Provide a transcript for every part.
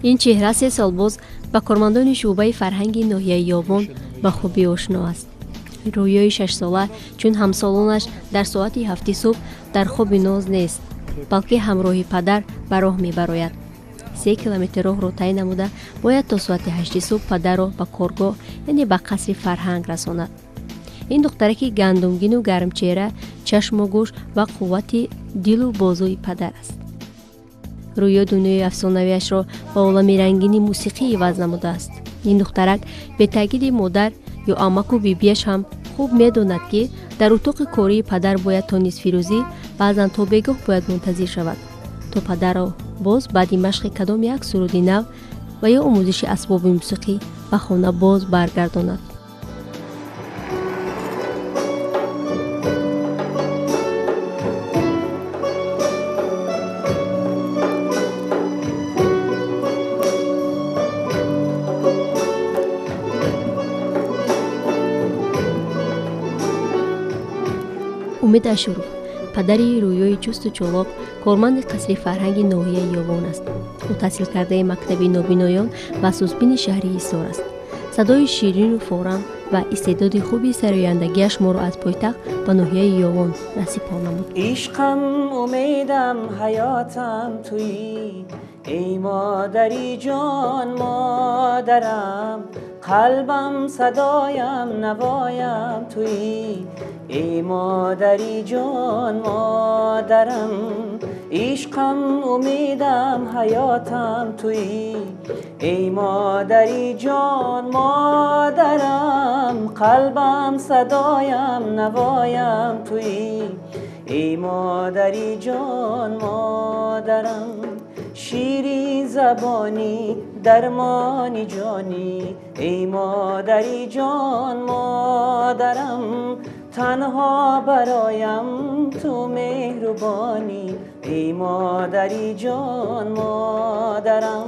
این چهره 3 سال باز با کارمندان شعبه فرهنگی ناحیه یاون به خوبی آشنا است. رویای 6 ساله چون همسالانش در ساعت 7 صبح در خواب ناز نیست، بلکه همراه پدر به راه میبراید. 3 کیلومتر راه را طی نموده باید تا ساعت 8 صبح پدر را به کارگاه یعنی به قصر فرهنگ رساند. این دخترک گندمگین و گرمچهره چشم و گوش و قوت دل و بازوی پدر است. رویا دنیای افسانه‌ایش را با عالم رنگین موسیقی عوض نموده است. این دخترک به تاکید مادر یا عمک و بیبیش هم خوب می‌داند که در اتاق کاری پدر باید تا نصف روزی بعضن تا بگاه باید منتظر شود تا پدر را باز بعدی مشق کدام یک سرود نو و یا آموزش اسباب موسیقی به خانه باز برگرداند. امید اشرف پدری رویای چست و چالاک کارمند قصر فرهنگ ناحیه یاون است. او تحصیل کرده مکتب نابینایان و سوسبین شهری ایسار است. صدای شیرین و فوران و استعداد خوبی سرایندگیش ما را از پایتخت به ناحیه یاون رسیدان نمود. عشقم امیدم حیاتم تویی، ای مادری جان مادرم، قلبم صدایم نوایم تویی، ای مادری جان مادرم. عشقم امیدم حیاتم تویی، ای مادری جان مادرم، قلبم صدایم نوایم تویی، ای مادری جان مادرم. شیرین زبانی درمانی جانی، ای مادری جان مادرم، تنها برایم تو مهربانی، ای مادری جان مادرم.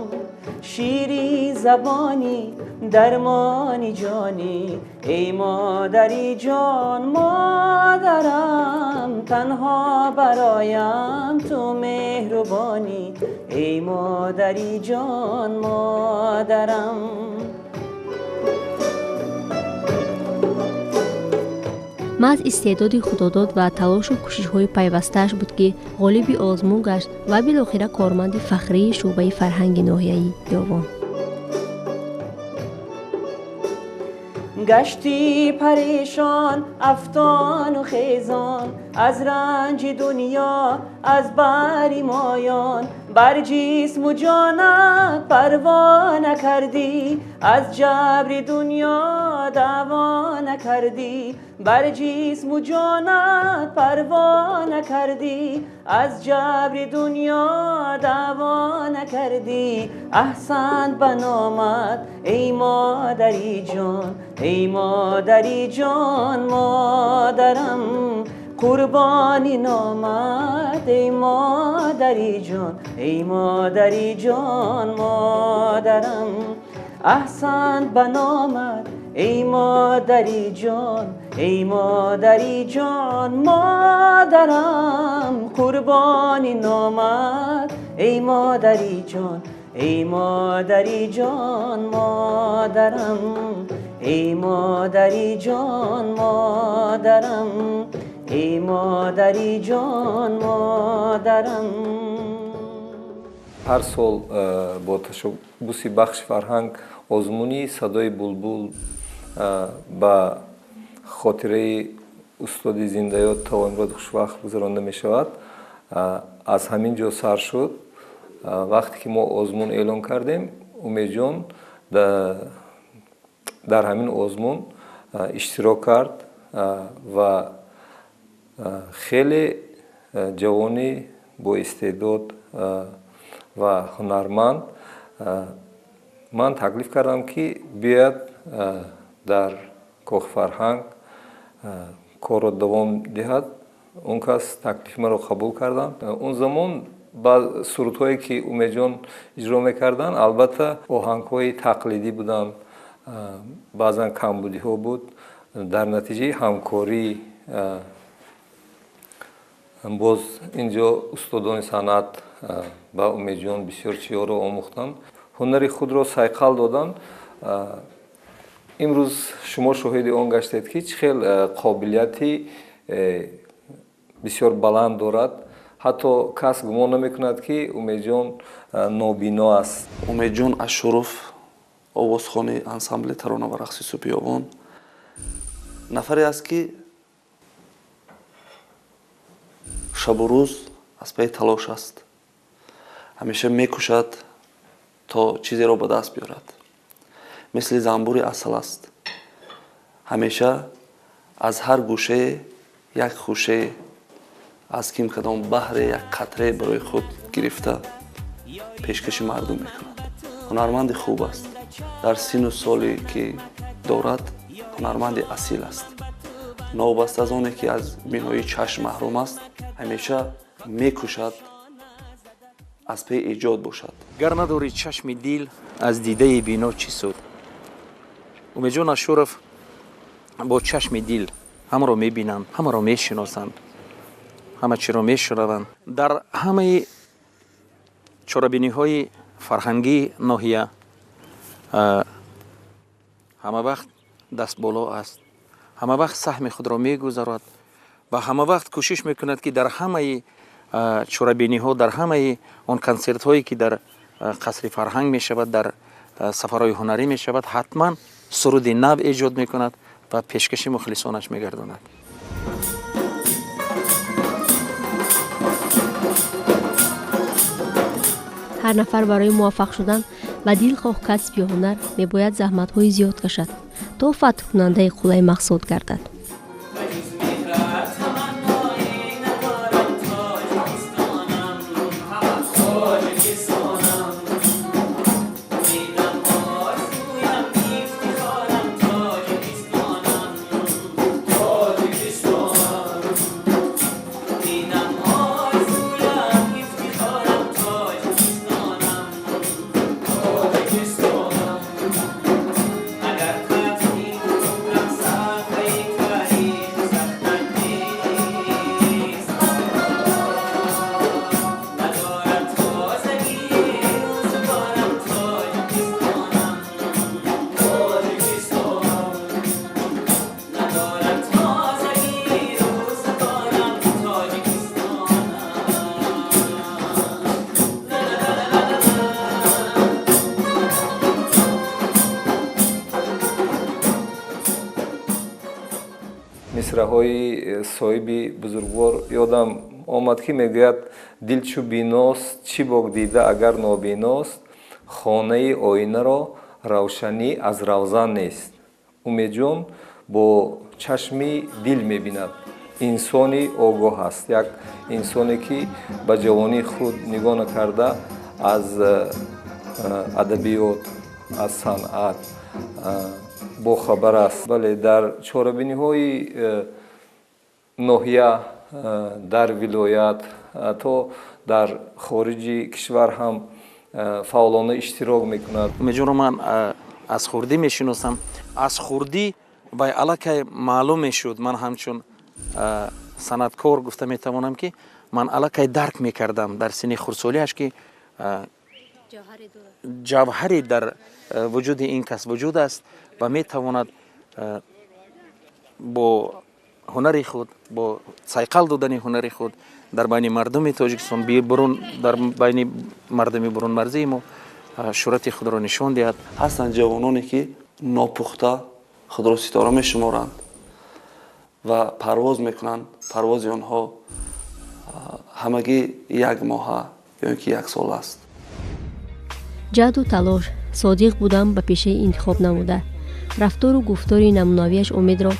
شیرین زبانی درمانی جانی، ای مادری جان مادرم، تنها برایم تو مهربانی، ای مادری جان مادرم. محض استعداد خداداد و تلاش و کوشش‌های پیوسته‌اش بود که غالب آزمون گشت و بالاخره کارمند فخری شعبه فرهنگ ناحیه یاون. گشتی پریشان افتان و خیزان، از رنج دنیا از بر مایان، بر جسم و جانت پروا نکردی، از جبر دنیا دعوا نکردی، بر جسم و جانت پروا نکردی، از جبر دنیا دعوا نکردی. احسنت به نامت ای مادری جان، ای مادری جان مادرم، قربانی نامت ای مادری جان، ای مادری جان مادرم. احسنت به نامت ای مادری جان، ای مادری جان مادرم، قربانی نامت ای مادری جان، ای مادری جان مادرم، ای مادری جان مادرم، ای مادری جان مادرم. هر سال با تشبوس بخش فرهنگ آزمونی صدای بلبل با خاطره استادی زنده‌یاد تا امروز خوشوقت گذرانده می شود. از همین جا سر شد. وقتی که ما آزمون اعلام کردیم، امید جان در همین آزمون اشتراک کرد و خیلی جوانی با استعداد و هنرمند من تکلیف کردم که بیاید در کاخ فرهنگ کار را دوام دهد. اون کس تکلیف مرا قبول کردن. اون زمان با سرودهایی که امید جان اجرا میکردن البته آهنگ‌های تقلیدی بودن، بعضا کمبودی ها بود. در نتیجه همکاری باز اینجا استادان صنعت با امید جان بسیار چیزها را آموختند. ҳунари худро сайқал додан. имрӯз шумо шоҳиди он гаштед ки чӣ хел қобилияти бисёр баланд дорад. ҳатто кас гумон намекунад ки Умедҷон нобино аст. Умедҷон Ашуров, овозхони ансамбли тарона ва рақси Субҳиёбон, нафаре аст ки шабу рӯз аз паи талош аст. ҳамеша мекӯшад то чизеро ба даст биёрад. мисли занбури асал аст. ҳамеша аз ҳар гӯшае як хушае, аз кимкадом баҳре як қатрае барои худ гирифта пешкаши мардум мекунад. ҳунарманди хуб аст. дар сину соле ки дорад ҳунарманди асил аст. новбаста аз оне ки аз бинои чашм маҳрум аст, ҳамеша мекӯшад аз паи эҷод бошад. гар надори чашми дил аз дидаи бино чӣ суд? Умедҷон Ашуров бо чашми дил ҳамаро мебинанд, ҳамаро мешиносанд, ҳама чиро мешунаванд. дар ҳамаи чорабиниҳои фарҳангии ноҳия ҳама вақт дастболо аст. ҳама вақт саҳми худро мегузарад ва ҳама вақт кӯшиш мекунад ки дар ҳамаи чорабиниҳо, дар ҳамаи он консертҳое ки дар қасри фарҳанг мешавад, дар сафарҳои ҳунарӣ мешавад, ҳатман суруди нав эҷод мекунад ва пешкаши мухлисонаш мегардонад. ҳар нафар барои муваффақ шудан ба дилхоҳ касби ҳунар мебояд заҳматҳои зиёд кашад то фатҳкунандаи қулаи мақсуд гардад. мисраҳои соҳиби бузургвор ёдам омад ки мегӯяд дил чу биност чӣ бог дида агар нобиност, хонаи оинаро равшанӣ аз равзан нест. Умедҷон бо чашми дил мебинад. инсони огоҳ аст. як инсоне ки ба ҷавонии худ нигоҳ накарда аз адабиёт, аз санъат бохабар аст. бале дар чорабиниҳои ноҳия, дар вилоят, то дар хориҷи кишвар ҳам фаъолона иштирок мекунад. Умедҷонро ман аз хурдӣ мешиносам. аз хурдӣ вай аллакай маълум мешуд. ман ҳамчун санъаткор гуфта метавонам ки ман аллакай дарк мекардам дар синни хурдсолиаш ки ҷавҳаре дар вуҷуди ин кас вуҷуд аст ва метавонад бо ҳунари худ, бо сайқал додани ҳунари худ дар байни мардуми Тоҷикистон, дар байни мардуми бурунмарзии мо шӯҳрати худро нишон диҳад. ҳастанд ҷавононе ки нопухта худро ситора мешуморанд ва парвоз мекунанд. парвози онҳо ҳамагӣ як моҳа ё ки як сол аст. ҷаҳду талош, содиқ будан ба пешаи интихоб намуда, рафтору гуфтори намунавиаш умедро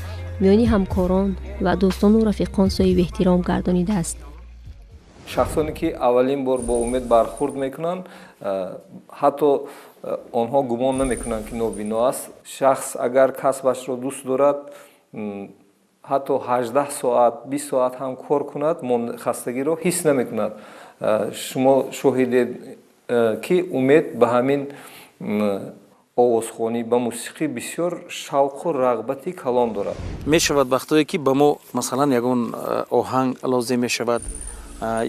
миёни ҳамкорон ва дӯстону рафиқон соҳиби эҳтиром гардонидааст. шахсоне ки аввалин бор бо умед бархурд мекунанд, ҳатто онҳо гумон намекунанд ки нобино аст. шахс агар касбашро дӯст дорад, ҳатто 18 соат 20 соат ҳам кор кунад, хастагиро ҳис намекунад. шумо шоҳидед ки умед ба ҳамин овозхонӣ, ба мусиқӣ бисёр шавқу рағбати калон дорад. мешавад вақтое ки ба мо масалан ягон оҳанг лозим мешавад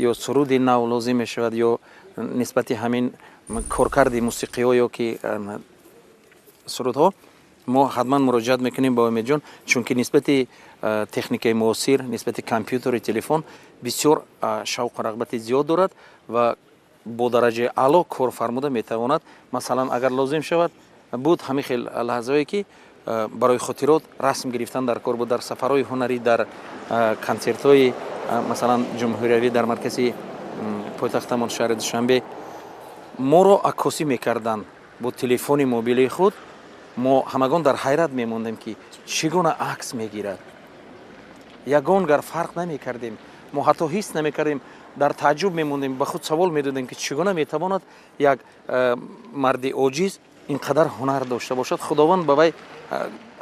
ё суруди нав лозим мешавад ё нисбати ҳамин کارکرد موسیقی‌ها یا که سرودها ما حتما مراجعت میکنیم با امید جان، چون که نسبت تکنیک معاصر، نسبت کامپیوتر و تلفن بسیار شوق و رغبت زیاد دارد و با درجه اعلی کار فرموده میتواند. مثلا اگر لازم شود بود همین خیلی لحظه‌ای که برای خاطرات رسم گرفتن در کار بود، در سفرهای هنری، در کنسرت‌های مثلا جمهوریوی در مرکز پایتختمان شهر دوشنبه ما را عکاسی میکردند با تلفن موبیل خود. ما همگان در حیرت میموندیم که چگونه عکس میگیرد. یگان گر فرق نمیکردیم، ما حتی حس نمیکردیم، در تعجب میموندیم، به خود سوال میدادیم که چگونه میتواند یک مرد عاجز اینقدر هنر داشته باشد. خداوند به وی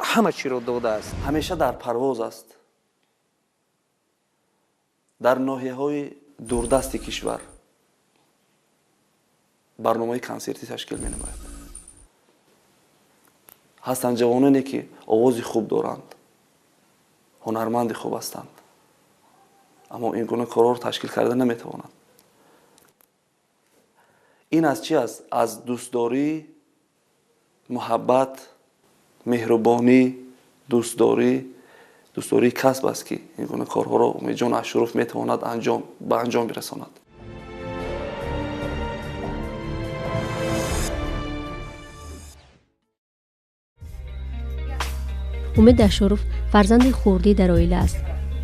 همه چی را داده است. همیشه در پرواز است. در ناحیه‌های دوردست کشور برنامه کنسرتی تشکیل می‌نماید. هستند جوانانی که آواز خوب دارند، هنرمند خوب هستند، اما این گونه کارها رو تشکیل کرده نمیتوانند. این از چی است؟ از دوستداری، محبت، مهربانی، دوستداری کسب است که این گونه کارها را امید جان اشرف میتواند به انجام برساند. امید اشرف فرزند خردی در عائله است.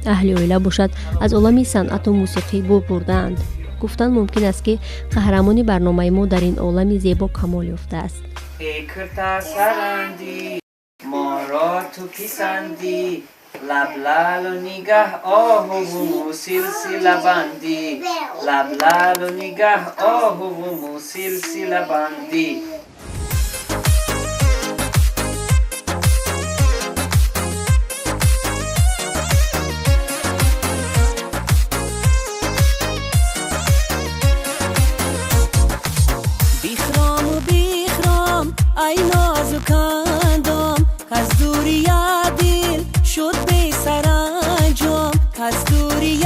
اهل عائله باشد از عالم صنعت و موسیقی بو بردند. گفتند ممکن است که قهرمانی برنامه ما در این عالم زیبا کمال یافته است. ای کرتا سرندی ما را تو پسندی، لب لال و نگاه آهو و سلسله بندی، لب لال و نگاه آهو و سلسله بندی. ای نازکندم کز دوری دل شد بی سرانجام، کز دوری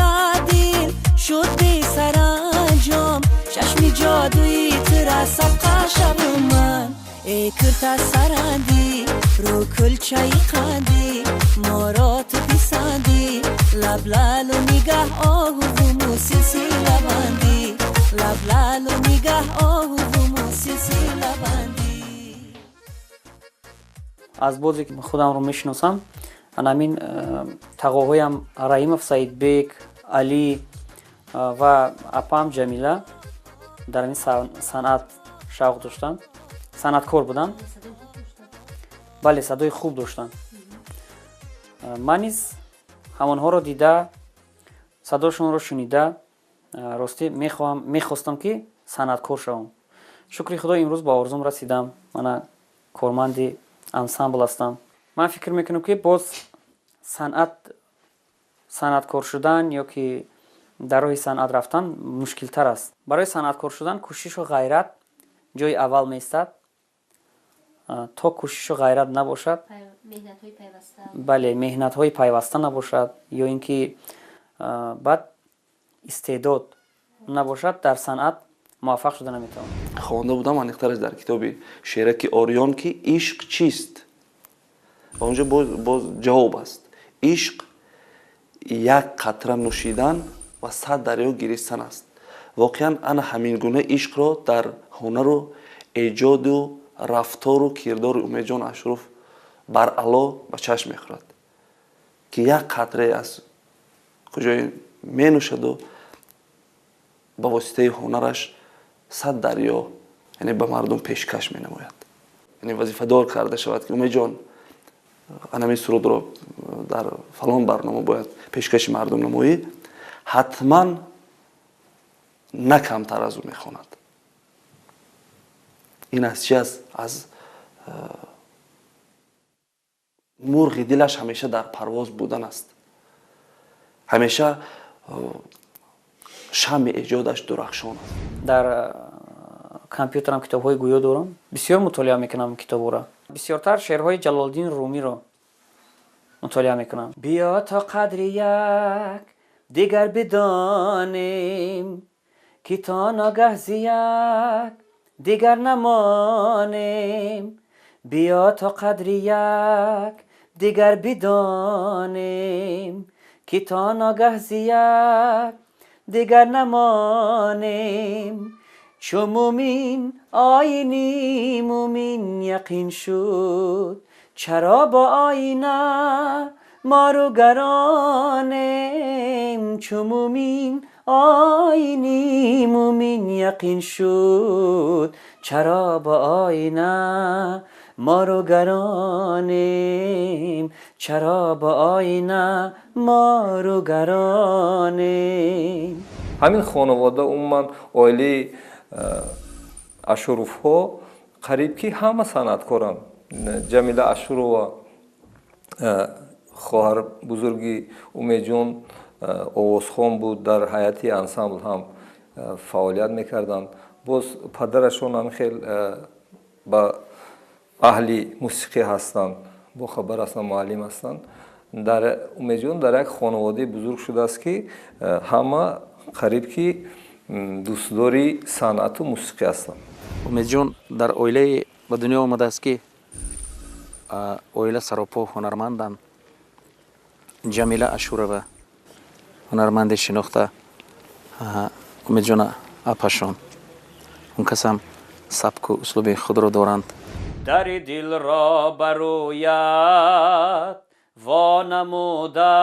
دل شد بی سرانجام. چشم جادویی تر سبقه شب من، ای کرتا سرندی رو کلچه قندی، ما را تو پسندی، لب لال و نگاه آهو و سلسله بندی، لب لال و نگاه آهو و سلسله بندی. از بازی که خودم رو میشناسم، همین تقاهایم رحیمов سعیدبек، علی و اپام جمیله در این صنعت شوق داشتن، صنعتکار بودن. بله، صدای خوب داشتن. من نیز همانها رو دیده، صداشون رو شنیده راستی میخواستم که صنعتکار شوم. شکر خدا امروز با آرزوم رسیدم. من کارمند انسامبل هستم. من فکر میکنم که باز صنعتکار شدن یا که در راه صنعت رفتن مشکل تر است. برای صنعتکار شدن کوشش و غیرت جای اول میستد. تا کوشش و غیرت نباشد، بله، مهنت های پیوسته نباشد یا اینکه بعد استعداد نباشد، در صنعت موفق شده نمیتوان. خوانده بودم انیخترش در کتاب شیرک آریان که عشق چیست و اونجا باز جواب است. عشق یک قطره نوشیدن و 100 دریا گریستن است. واقعا انا همین گونه عشق را در هنر و ایجاد و رفتار و کردار امید جان اشرف بر علا به چشم میخورد که یک قطره از کجای می نوشد و با واسطه هنرش 100 دریا یعنی به مردم پیشکش می نماید. یعنی وظیفه دار کرده شود که امید جان انمی سرود رو در فلان برنامه باید پیشکش مردم نمایی، حتما نه کمتر از او میخواند. این از چی است؟ از مرغ دلش همیشه در پرواز بودن است. همیشه شمع ایجادش درخشان است. در کامپیوترم کتاب‌های گویا دارم. بسیار مطالعه میکنم کتاب‌ها را. بسیارتر شعرهای جلال‌الدین رومی را مطالعه میکنم. بیا تا قدر یک دیگر بدانیم که تا ناگه زیک دیگر نمانیم. بیا تا قدر یک دیگر بدانیم که تا ناگه زیک دیگر نمانیم. چو مومین آینی مومین یقین شد چرا با آینه ما رو گرانیم. چو مومین آینی مومین یقین شد چرا با آینه ما رو گرانیم. چرا با آینه ما رو گرانیم. ҳамин хонавода умуман оилаи Ашуровҳо қариб ки ҳама санъаткоранд. Ҷамила Ашурова, хоҳар бузурги Умедҷон Овозхон буд, дар ҳайати ансамбл ҳам фаъолият мекарданд. боз падарашон ҳам хел ба аҳли мусиқӣ ҳастанд, бохабар ҳастанд, муаллим ҳастанд. дар Умедҷон дар як хонаводаи бузург шудааст ки ҳама қариб ки дӯстдори санъату мусиқӣ ҳастанд. Умедҷон дар оилае ба дунё омадааст ки оила саропо ҳунарманданд. Ҷамила Ашурова ҳунарманде шинохта Умедҷона Апашон, он касам сабку услуби худро доранд. در دل را برویت وانموده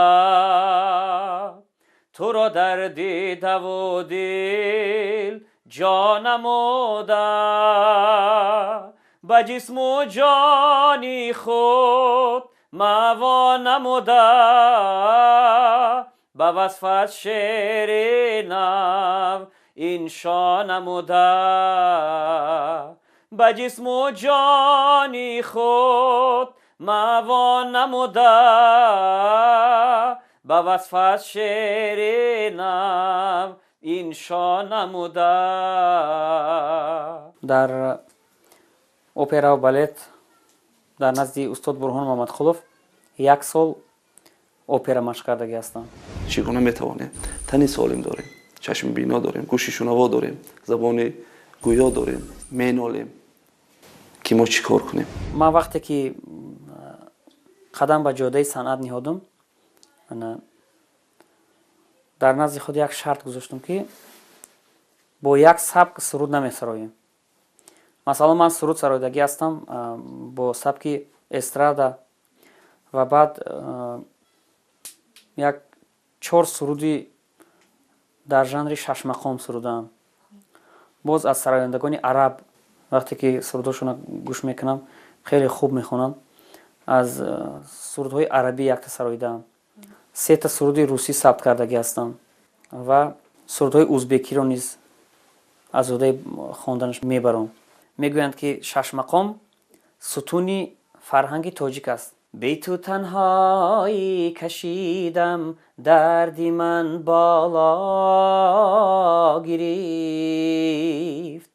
تو را در دیده و دل جا نموده به جسم و جانی خود ما نموده به وصفت شعر نو انشا نموده به جسم و جانی خود ما نموده به وصفت شعر نو انشا نموده. در اپرا و بالت در نزد استاد برهان محمدخلوف یک سال اپرا مشق کردگی هستم. چگونه میتوانیم تنی سالم داریم، چشم بینا داریم، گوش شنوا داریم، زبان گویا داریم، مینالیم که ما چی کار کنیم؟ من وقتی که قدم به جاده صنعت نهادم در نزد خود یک شرط گذاشتم که با یک سبک سرود نمیسرایم. مثلا من سرود سرایدگی هستم با سبک استرادا و بعد یک 4 سرودی در ژانر شش مقام سرودم. باز از سرایندگان عرب وقتی که سروداشون گوش میکنم خیلی خوب میخونم. از سرودهای عربی یک تا سراییدم. 3 تا سرود روسی ثبت کردگی هستم و سرودهای ازبکی رو نیز از عهده خواندنش میبرم. میگویند که شش مقام ستونی فرهنگ تاجیک است. بی تو تنهایی کشیدم دردی من بالا گرفت.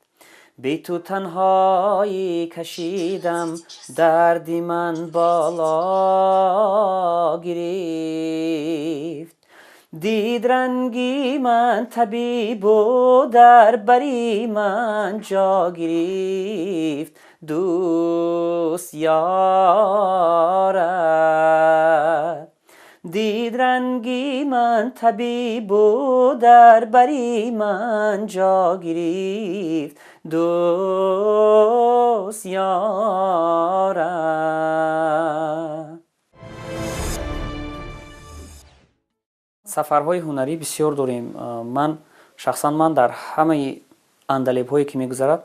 بی تو تنهایی کشیدم دردی من بالا گرفت. دید رنگی من طبیب و در بری من جا گرفت. دوست یارد دید رنگی من طبیب و در بری من جا گرفت. دوست یارد. سفرهای هنری بسیار داریم. من شخصا در همه اندلیب‌هایی که می‌گذرد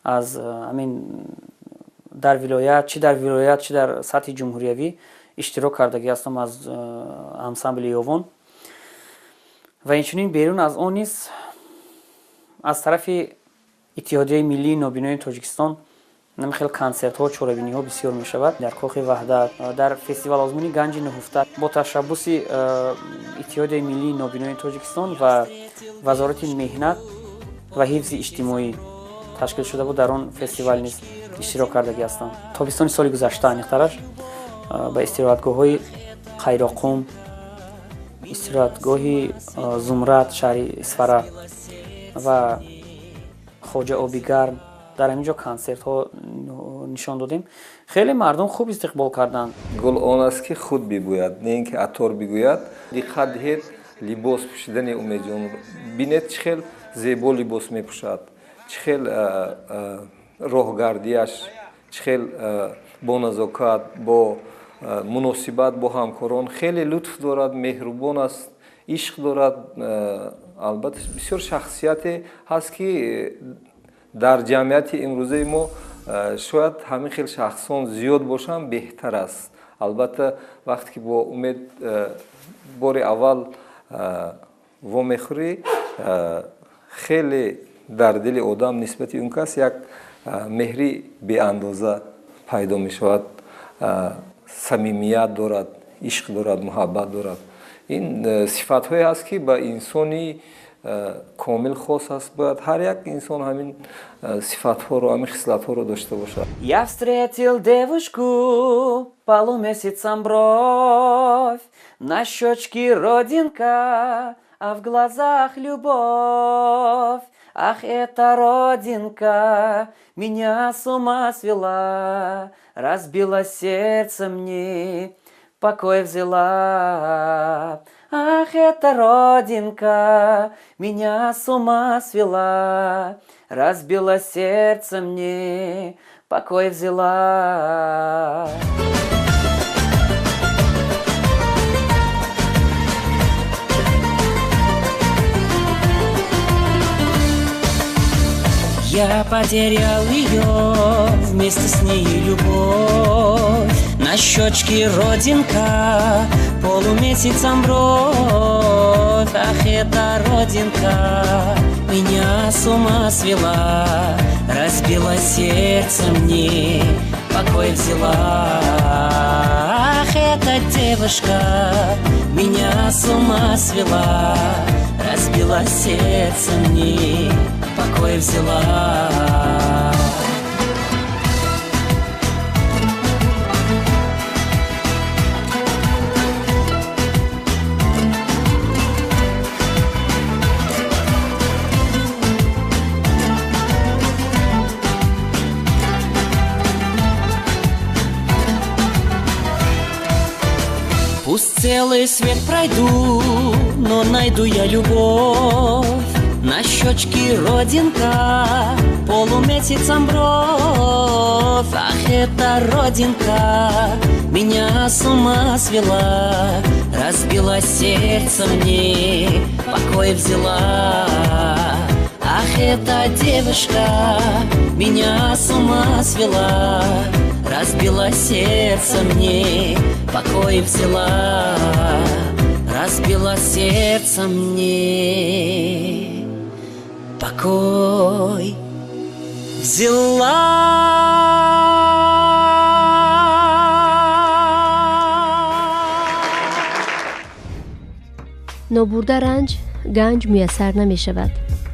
از همین در ولایت چه در سطح جمهوریوی اشتراک کردگی هستم از انسامبل یوون و اینچنین بیرون از آن نیز از طرف اتحادیه ملی نابینایان تاجیکستان خیلی کنسرت ها و چورابینی ها بسیار می شود. در کاخ وحدت، در فستیوال آزمونی گنج نهفته با تشبث اتحادیه ملی نابینایان تاجیکستان و وزارت مهنت و حفظ اجتماعی تشکیل شده بود. در آن فستیوال نیز اشتراک کردگی هستم. تابستان سال گذشته انیخترش به استراحتگاه های خیراقوم، استراحتگاه زمرد شهر اسفره و خواجه آبیگرم дар ҳамин ҷо консертҳо нишон додем. Хеле мардум хуб истиқбол карданд. Гул он аст ки худ бигӯяд, не ин ки атор бигӯяд. Диққат диҳед либос пӯшидани Умедҷон, бинед чӣ хел зебо либос мепӯшад, чӣ хел роҳгардиаш, чӣ хел бо назокат, бо муносибат бо ҳамкорон хеле лутф дорад, меҳрубон аст, ишқ дорад. Албатта бисёр шахсияте ҳаст ки дар ҷамъияти имрӯзаи мо шояд ҳамин хел шахсон зиёд бошанд, беҳтар аст. Албатта вақте ки бо Умед бори аввал вомехӯрӣ, хеле дар дили одам нисбати он кас як меҳри беандоза пайдо мешавад, самимият дорад, ишқ дорад, муҳаббат дорад. ин сифатҳое ҳаст ки ба инсони комил хос аст. Бояд ҳар як инсон ҳамин сифатҳоро, ҳамин хислатҳоро дошта бошад. Я встретил девушку, полумесяцем бровь, на щечке родинка, а в глазах любовь. Ах, эта родинка меня с ума свела, разбила сердце мне, покой взяла. Ах, эта родинка меня с ума свела, разбила сердце мне, покой взяла. Я потерял ее, вместе с ней любовь. На щечке родинка, полумесяцем бровь. Ах, эта родинка меня с ума свела, разбила сердце мне, покой взяла. Ах, эта девушка меня с ума свела, разбила сердце мне, покой взяла. Пусть целый свет пройду, но найду я любовь. На щечке родинка, полумесяцем бровь. Ах, эта родинка меня с ума свела, разбила сердце мне, покой взяла. Ах, эта девушка меня с ума свела, разбила сердце мне, покой взяла. Разбила сердце мне, покой взяла. نابرده رنج گنج میسر نمی شود.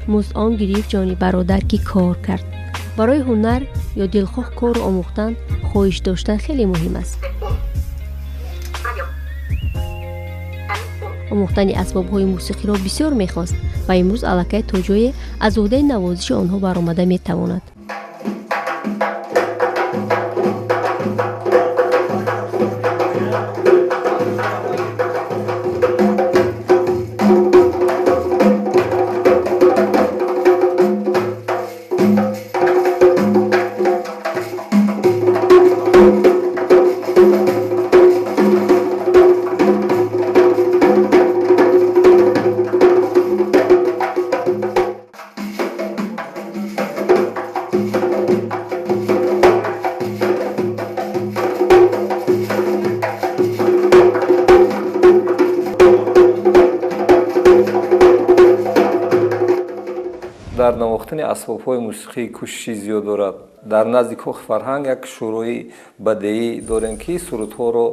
مزد آن گرفت جانی برادر کی کار کرد. برای هنر یا دلخواه کار آموختن، خواهش داشتن خیلی مهم است. آموختن اسباب‌های موسیقی را بسیار می‌خواست و امروز الکای توجیه از عهده نوازش آنها برآمده می‌تواند. дар навохтани асбобҳои мусиқӣ кӯшиши зиёд дорад. Дар назди Кохи фарҳанг як шӯрои бадеӣ дорем ки сурудҳоро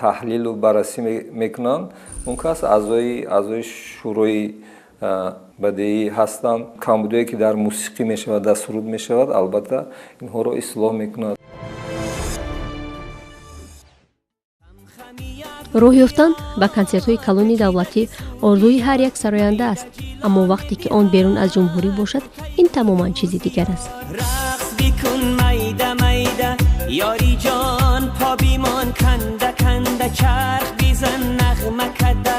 таҳлилу баррасӣ мекунанд. Он кас аъзои шӯрои бадеӣ ҳастанд. камбудое ки дар мусиқӣ мешавад, дар суруд мешавад, албатта инҳоро ислоҳ мекунад. роҳ ёфтан ба консертҳои калони давлатӣ орзуи ҳар як сароянда аст, аммо вақте ки он берун аз ҷумҳурӣ бошад, ин تماما چیزی دیگر است. رقص بیکن میده میده یاری جان پا بیمان کنده کنده چرخ بیزن نغمه کده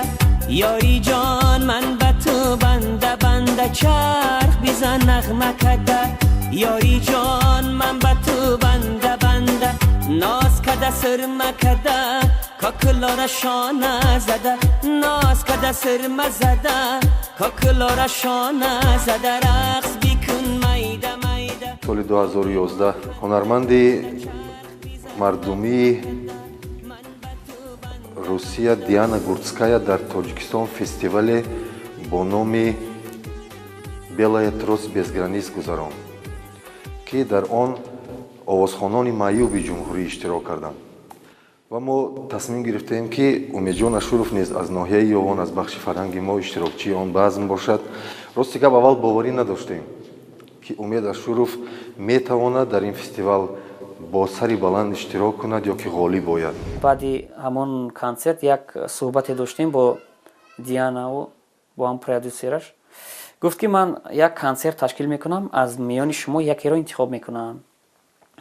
یاری جان من به تو بنده بنده چرخ بیزن نغمه کده یاری جان من به تو بنده بنده ناز کده سرمه کده کاکلارا شانه زده ناز کده سرمه زده کاکلارا شانه زده رقص بیکن میده میده. соли 2011 ҳунарманди мардумии русия Диана Гурцкая дар Тоҷикистон фестивале бо номи «Белая трость без границ» гузаронд, ки дар он овозхонони маъюби ҷумҳурӣ иштирок карданд. ва мо тасмим гирифтем ки Умедҷон Ашуров низ аз ноҳияи Ёвон аз бахши фарҳанги мо иштирокчии он базм бошад. рости гап аввал боварӣ надоштем ки Умед Ашуров метавонад дар ин фестивал бо сари баланд иштирок кунад ё ки ғолиб ояд. баъди ҳамон консерт як суҳбате доштем бо Дианаву бо ҳам продюсераш. гуфт ки ман як консерт ташкил мекунам, аз миёни шумо якеро интихоб мекунам.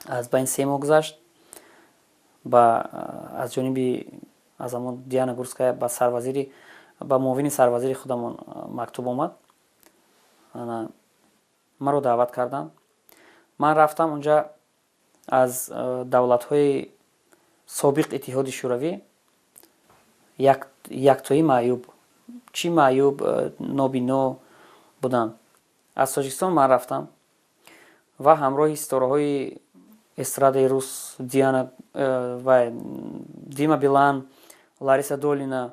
аз байн 3 моҳ гузашт аз ҷониби аз ҳамон Диана Гурцкая ба муовини сарвазири худамон мактуб омад. маро даъват карданд. ман рафтам унҷа аз давлатҳои собиқ иттиҳоди шӯравӣ яктои маъюб чӣ маъюб нобино буданд. аз Тоҷикистон ман рафтам ва ҳамроҳи ситораҳои эстрадаи рус Дима Билан, Лариса Долина,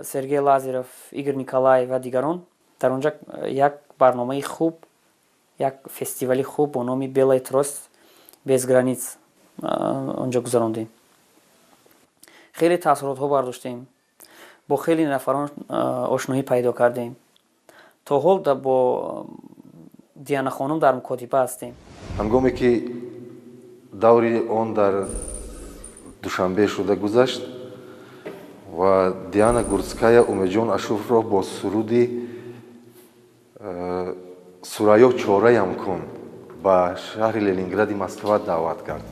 Сергей Лазарев, Игорь Николаев ва дигарон дар онҷа як барномаи хуб, як фестивали хуб бо номи «Белая трость без границ» онҷа гузарондем. хеле таъссуротҳо бардоштем, бо хеле нафарон ошноӣ пайдо кардем. то ҳол бо Диана хонум дар мукотиба ҳастем. ҳангоме ки даври он дар душанбе шуда гузашт ва Диана Гурцкая Умедҷон Ашуровро бо суруди «Сураё чораям кун» ба шаҳри Ленингради Москва даъват кард.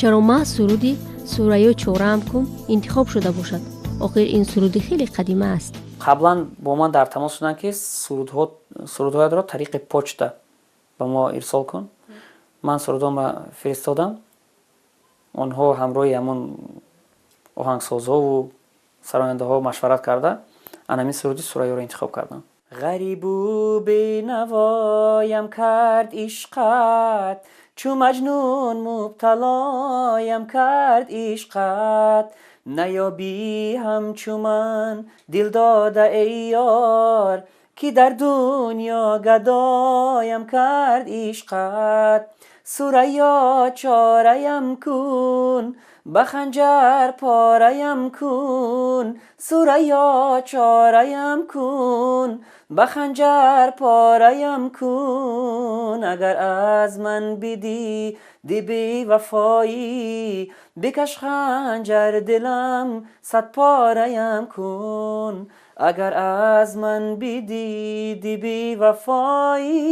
чаро маҳз суруди «Сураё чораам кун» интихоб шуда бошад? охир ин суруди хеле қадима аст. қаблан бо ман дар тамос шуданд ки сурудҳоятро тариқи почта ба мо ирсол кун. ман сурудҳома фиристодам. онҳо ҳамроҳи ҳамон оҳангсозҳову сарояндаҳо машварат карда анамин суруди Сураёро интихоб кардам. ғарибу бенавоям кард ишқат чу маҷнун мубталоям кард ишқат наёбӣ ҳамчу ман дилдода эй ёр ки дар дунё гадоям кард ишқат Сураё чораям кун ба ханҷар пораям кун Сураё чораям кун ба ханҷар пораям кун агар аз ман бидиди бевафоӣ бикаш ханҷар дилам сад пораям кун агар аз ман бидиди бевафоӣ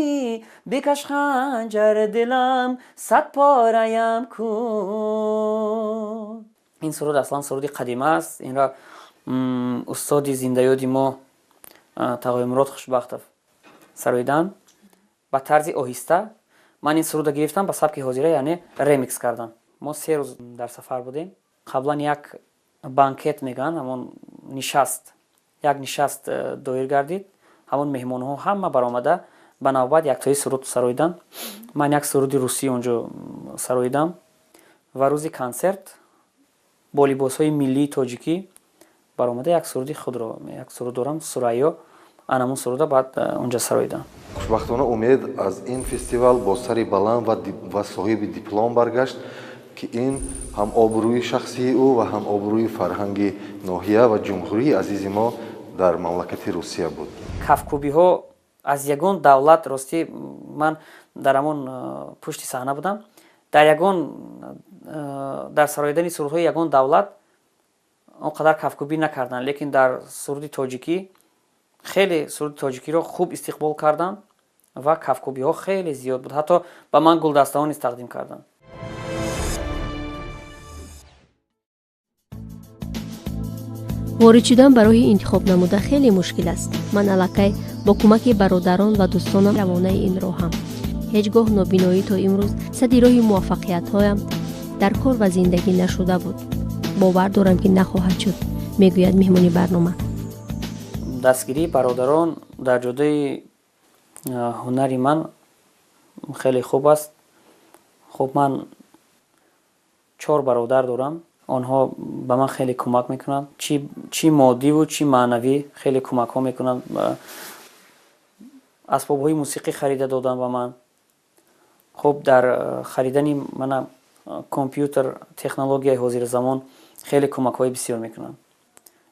бикаш ханҷар дилам сад пораям кун. ин суруд аслан суруди қадима аст. инро устоди зиндаёди мо Тағои Мурод Хушбахтов сароидан ба тарзи оҳиста. ман ин суруда гирифтам ба сабки ҳозира, яъне ремикс кардам. мо 3 рӯз дар сафар будем. қаблан як банкет мегӯянд, ҳамон нишаст, як нишаст доир гардид. ҳамон меҳмонҳо ҳама баромада ба навбат яктои суруд сароиданд. ман як суруди русӣ онҷо сароидам ва рӯзи консерт бо либосҳои миллии тоҷикӣ баромада як суруди худро, як суруд дорам, Сураё, анамон суруда баъд онҷа сароидам. хушбахтона умед аз ин фестивал бо сари баланд ва соҳиби диплом баргашт ки ин ҳам обрӯи шахсии ӯ ва ҳам обрӯи фарҳанги ноҳия ва ҷумҳурии азизи мо дар мамлакати Русия буд. кафкӯбиҳо аз ягон давлат, ростӣ ман дар ҳамон пушти саҳна будам, дар сароидани сурудҳои ягон давлат он қадар кафкӯбӣ накарданд, лекин дар суруди тоҷикӣ хеле суруди тоҷикиро хуб истиқбол карданд ва кафкобиҳо хеле зиёд буд. ҳатто ба ман гулдастанҳо низ тақдим карданд. ворид шудан ба роҳи интихоб намуда хеле мушкил аст. ман аллакай бо кӯмаки бародарон ва дӯстонам равонаи ин роҳам. ҳеҷ гоҳ нобиноӣ то имрӯз сади роҳи муваффақиятҳоям дар кор ва зиндагӣ нашуда буд. бовар дорам ки нахоҳад шуд, мегӯяд меҳмони барнома. дастгирии бародарон дар ҷодаи ҳунари ман хеле хуб аст. хуб, ман 4 бародар дорам. онҳо ба ман хеле кӯмак мекунанд, чӣ моддиву чӣ маънавӣ хеле кӯмакҳо мекунанд. асбобҳои мусиқӣ харида доданд ба ман. хуб, дар харидани мана компютер технологияи ҳозирзамон хеле кӯмакҳои бисёр мекунанд.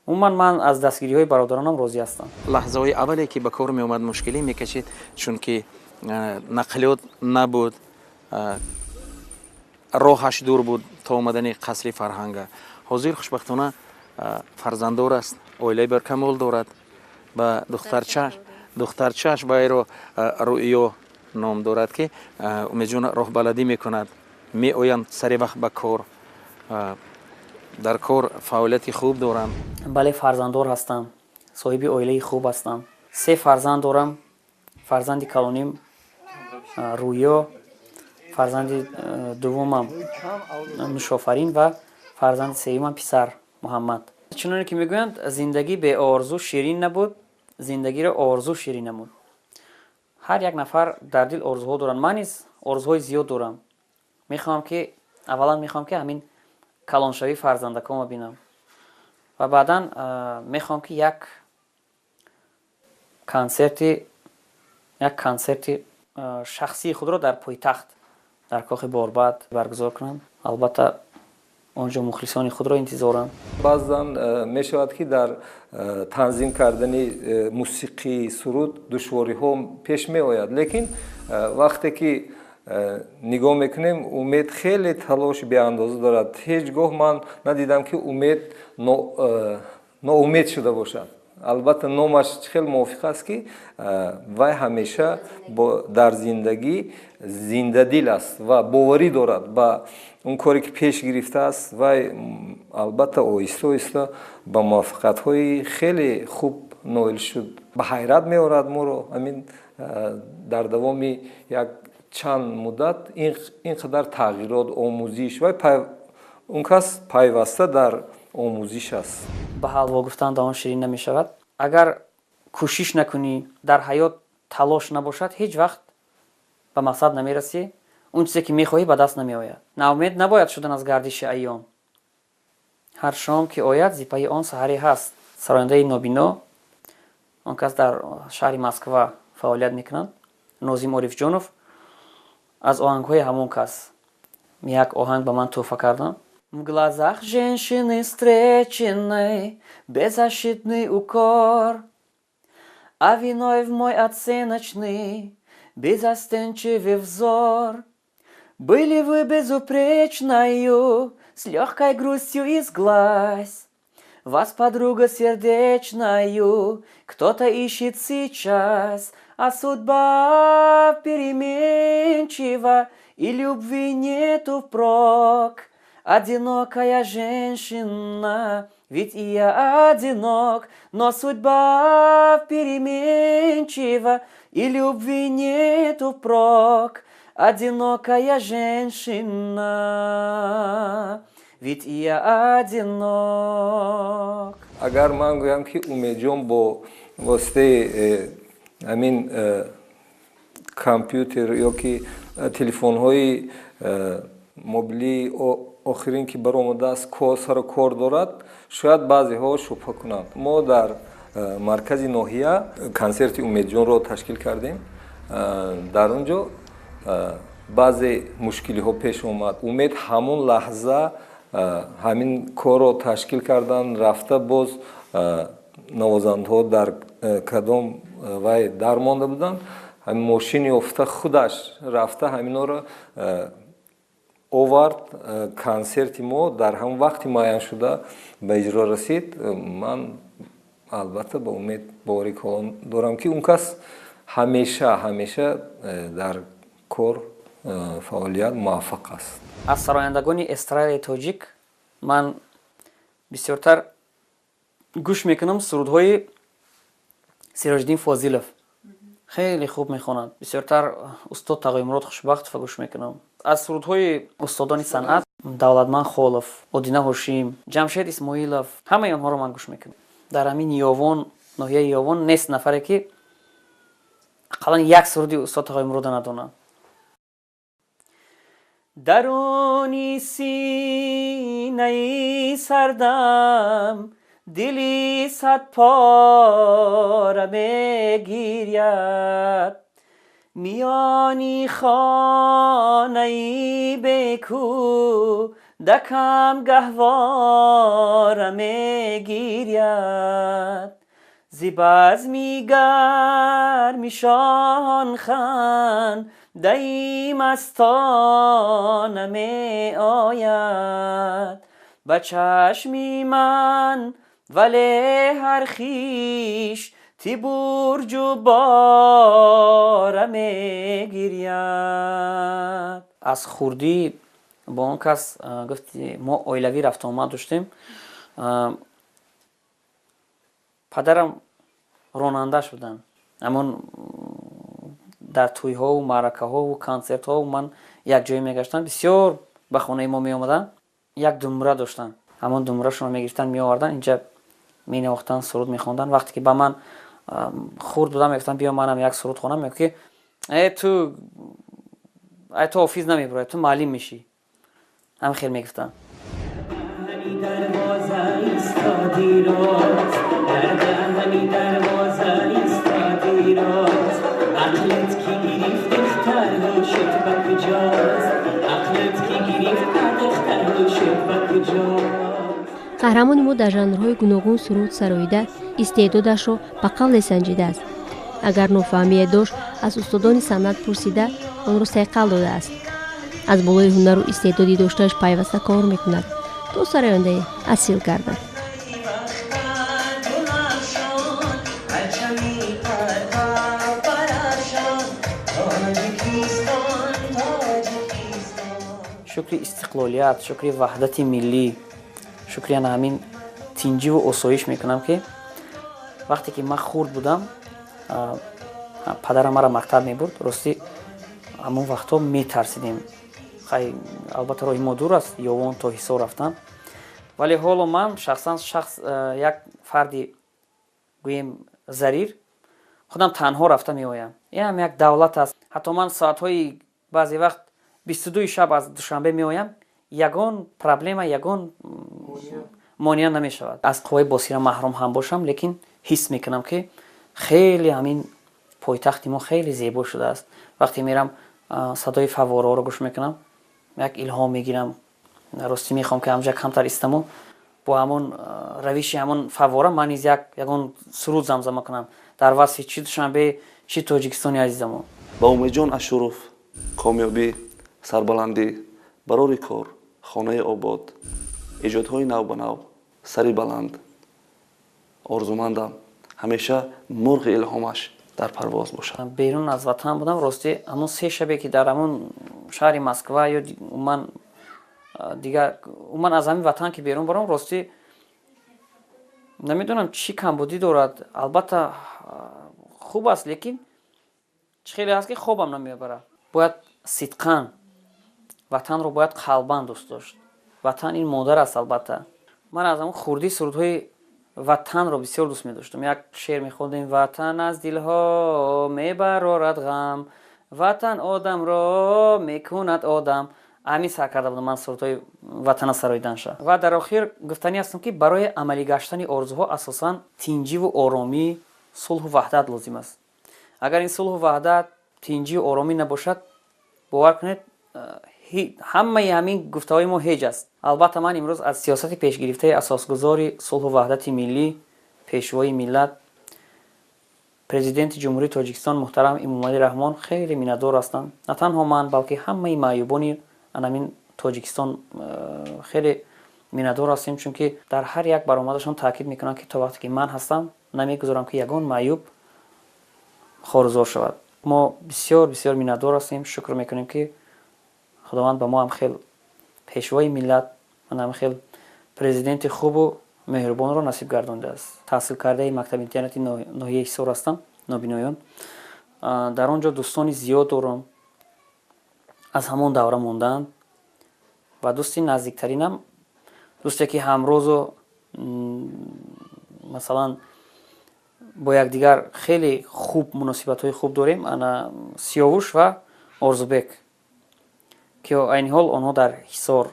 умуман ман аз дастгириҳои бародаронам розӣ ҳастам. лаҳзаҳои аввале ки ба кор меомад мушкилӣ мекашид, чунки нақлиёт набуд, роҳаш дур буд то омадани қасри фарҳанга. ҳозир хушбахтона фарзанддор аст, оилаи баркамол дорад. ба духтарчааш байро рӯиё ном дорад ки умедҷон роҳбаладӣ мекунад, меоянд сари вақт ба кор, дар кор фаъолияти хуб доранд. бале, фарзанддор ҳастам, соҳиби оилаи хуб ҳастам. 3 фарзанд дорам. фарзанди калоним рӯиё, фарзанди дуввумам нушофарин ва фарзанди сеюмам писар муҳаммад. чуноне ки мегӯянд, зиндагӣ бе орзу ширин набуд, зиндагиро орзу ширин намуд. ҳар як нафар дар дил орзуҳо доранд. ман низ орзуҳои зиёд дорам. аввалан мехоҳам ки ҳамин калоншавии фарзандакомро бинам ва баъдан мехоҳам ки як консерти шахсии худро дар пойтахт, дар кохи Борбад баргузор кунам. албатта он ҷо мухлисони худро интизорам. баъзан мешавад ки дар танзим кардани мусиқии суруд душвориҳо пеш меояд, лекин вақте ки нигоҳ мекунем, умед хеле талоши беандоза дорад. ҳеҷ гоҳ ман надидам ки умед ноумед шуда бошад. албатта номаш хеле мувофиқ аст ки вай ҳамеша дар зиндагӣ зиндадил аст ва боварӣ дорад ба он коре ки пеш гирифтааст. вай албатта оҳиста оҳиста ба муваффақиятҳои хеле хуб ноил шуд. ба ҳайрат меорад моро ҳамин дар давоми як чанд муддат ин қадар тағйирот, омӯзиш. вай он кас пайваста дар омӯзиш аст. ба ҳалво гуфтан давон ширин намешавад. агар кӯшиш накунӣ, дар ҳаёт талош набошад, ҳеҷ вақт ба мақсад намерасӣ. он чизе ки мехоҳӣ ба даст намеояд. наумед набояд шудан аз гардиши айём. ҳар шом ки ояд, зипаи он саҳаре ҳаст. сарояндаи нобино, он кас дар шаҳри Москва фаъолият мекунад, Нозим Орифҷонов, аз оҳангҳои ҳамон кас як оҳанг ба ман тӯҳфа кардам. В глазах женщины встреченной беззащитный укор, а виной в мой оценочный безостенчивый взор. Были вы безупречною, с легкой грустью из глаз. Вас, подруга сердечною, кто-то ищет сейчас, а судьба переменчива, и любви нету впрок. Одинокая женщина, ведь и я одинок, но судьба переменчива, и любви нету впрок. Одинокая женщина, ведь и я одинок. агар ман гӯям ки умедҷон бо воситаи ҳамин компютер ё ки телефонҳои мобилии охирин ки баромадааст сару кор дорад, шояд баъзеҳо шубҳа кунанд. мо дар маркази ноҳия консерти умедҷонро ташкил кардем. дар он ҷо баъзе мушкилиҳо пеш омад. умед ҳамон лаҳза ҳамин корро ташкил кардан, рафта боз навозандаҳо дар кадом вай дармонда буданд, ҳамин мошини ёфта худаш рафта ҳаминҳоро овард. консерти мо дар ҳамон вақти муайян шуда ба иҷро расид. ман албатта ба умед боварӣ дорам ки он кас ҳамеша дар кор фаъолият муваффақ аст. аз сарояндагони эстралияи тоҷик ман бисёртар гӯш мекунам сурудҳои Сироҷиддин Фозилов. хеле хуб мехонад. Бисёртар устод Тағоимурод Хушбахтова гӯш мекунам. аз сурудҳои устодони санъат Давлатманд Холов, Одина Ҳошим, Ҷамшед Исмоилов, ҳамаи онҳоро ман гӯш мекунам. дар ҳамин Ёвон, ноҳияи Ёвон нест нафаре ки ақаллан як суруди устод Тағоимуродро надонад. даруни синаи сардам дили садпора мегиряд, миёни хонаи бекудакам гаҳвора мегиряд, зи базми гарми шоҳонхан даи мастона меояд, ба чашми ман вале ҳар хиш ти бурҷу бора мегиряд. аз хурдӣ با اون کس گفتی ما اویلوی رفت آمد داشتیم. پدرم راننده شدن، اما در توی ها و معرکه ها و کنسرت ها و من یک جایی میگشتن، بسیار به خانه ما می آمدن، یک دمره داشتن، همون دمره شون می گرفتن می آوردن اینجا می نواختن، سرود می خواندن. وقتی که به من خورد بودم میگفتن بیا منم یک سرود خوانم، میگه که تو آفیس نمی بری، تو معلم میشی. هم خیلی میگفتن. қаҳрамони мо дар жанрҳои гуногун суруд сароида истеъдодашро ба қавле санҷидааст. агар нофаҳмие дошт, аз устодони санъат пурсида онро сайқал додааст. аз болои ҳунару истеъдоди доштааш пайваста кор мекунад то сарояндаи асил гардад. шукри истиқлолият, шукри ваҳдати миллӣ, шукри ана ҳамин тинҷиву осоиш мекунам, ки вақте ки ман хурд будам, падарам маро мактаб мебурд. рости ҳамон вақтҳо метарсидем. албатта роҳи мо дур аст, ёвон то ҳисор рафтан, вале ҳоло ман шахсан як фарди гӯем зарир худам танҳо рафта меоям. ин ҳам як давлат аст. ҳатто ман соатҳои баъзе вақт 22 шаб аз душанбе меоям, ягон проблема, ягон монеа намешавад. аз қувваи босира маҳрум ҳам бошам, лекин ҳис мекунам ки хеле ҳамин пойтахти мо хеле зебо шудааст. вақте мерам садои фаввораро гӯш мекунам, як илҳом мегирам. рости мехоҳам ки ҳамҷа камтар истаму бо ҳамон равиши ҳамон фаввора ман низ ягон суруд замзама кунам дар васфи чи душанбе, чи тоҷикистони азизамо. ба умедҷон ашуруф, комёбӣ, сарбаландӣ, барори кор, хонаи обод, иҷодҳои навбанав, сари баланд. орзумандам ҳамеша мурғи илҳомаш дар парвоз бошад. берун аз ватан будам. рости ҳамон 3 шабе ки дар ҳамон шаҳри Москва ё уман аз ҳамин ватан ки берун барам, рости намедонам чӣ камбудӣ дорад. албатта хуб аст, лекин чӣ хеле аст ки хобам намебарад. бояд сидқан ватанро бояд қалбан дӯст дошт. ватан ин модар аст. албатта ман аз ҳамон хурдӣ сурудҳои ватанро бисёр дӯст медоштам. як шеър мехондем: ватан аз дилҳо мебарорад ғам, ватан одамро мекунад одам. ҳамин сар карда будам ман сурудҳои ватана сароиданша. ва дар охир гуфтанӣ ҳастам ки барои амалӣ гаштани орзуҳо асосан тинҷиву оромӣ, сулҳу ваҳдат лозим аст. агар ин сулҳу ваҳдат, тинҷиву оромӣ набошад, бовар кунед ҳамаи ҳамин гуфтаҳои мо ҳеҷ аст. албатта ман имрӯз аз сиёсати пешгирифтаи асосгузори сулҳу ваҳдати миллӣ, пешвои миллат, президенти ҷумҳурии Тоҷикистон муҳтарам Эмомалӣ Раҳмон хеле миннатдор ҳастам. на танҳо ман, балки ҳамаи маъюбони анамин Тоҷикистон хеле миннатдор ҳастем, чунки дар ҳар як баромадашон таъкид мекунанд ки то вақте ки ман ҳастам, намегузорам ки ягон маъюб خارزار شود. ما بسیار بسیار منتدار هستیم. شکر میکنیم که خداوند به ما هم خیلی پیشوای ملت و هم خیلی پرزیدنت خوب و مهربان را نصیب گردانده است. تحصیل کرده مکتب اینترنتی ناحیه حصار هستم، نابینایان. در آنجا دوستانی زیاد دارم از همان دوره موندن و دوستی نزدیکترینم دوستی که همروز و مثلا با یکدیگر خیلی خوب مناسبت های خوب داریم. انا سیاوش و آرزوبک که عین حال آنها در حصار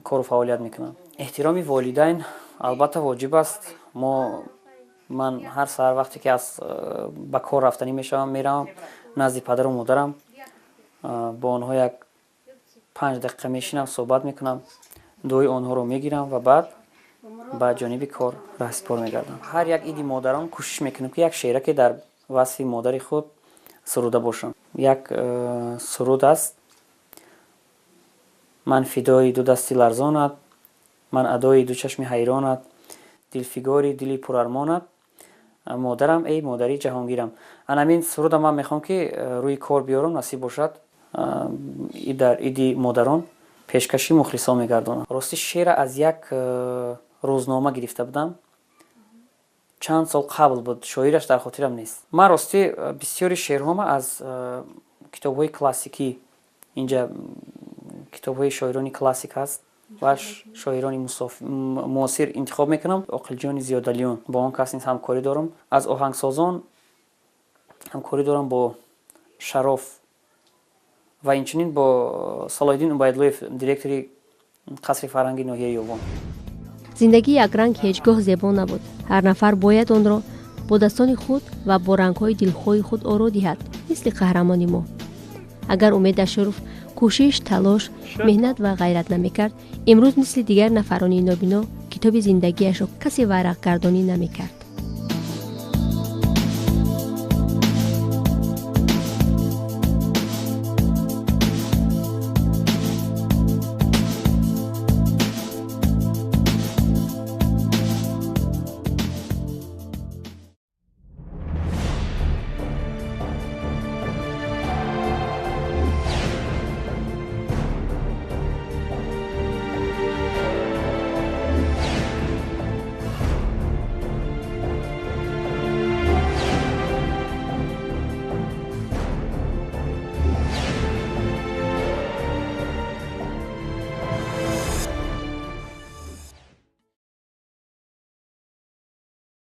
کار و فعالیت میکنن. احترام والدین البته واجب است. من هر سحر وقتی که از به کار رفتنی میرم نزد پدر و مادرم، با آنها یک 5 دقیقه میشینم صحبت میکنم، دوی آنها رو میگیرم و بعد به جانب کار رهسپار میگردم. هر یک عید مادران کوشش میکنم که یک شعر که در وصف مادر خود سروده باشم. یک سرود است: من فدای دو دستی لرزانت، من ادای دو چشم حیرانت، دلفگاری دلی پرارمانت، مادرم ای مادری جهانگیرم. همین سرود من میخوام که روی کار بیارم، نصیب باشد در عید مادران پیشکشی مخلصا میگردانم. راستی شعر از یک روزنامه گرفته بودم، چند سال قبل بود، شاعرش در خاطرم نیست. من راستی بسیاری شعرهام از کتاب‌های کلاسیکی، اینجا کتاب‌های شاعران کلاسیک هست و شاعران معاصر انتخاب میکنم. عاقل جان زیادلیون با آن کس همکاری دارم. از آهنگسازان همکاری دارم با شراف و اینچنین با صلاح‌الدین عبیداللهیف، دیرکتوری قصر فرهنگی ناحیه یوان. زندگی یک رنگ هیچگاه زیبا نبود. هر نفر باید آن را با دستان خود و با رنگ‌های دلخواه خود آرا دهد، مثل قهرمان ما. اگر امید شرف کوشش، تلاش، مهنت و غیرت نمیکرد، امروز مثل دیگر نفران نابینا کتاب زندگیش را کسی ورق گردانی نمیکرد.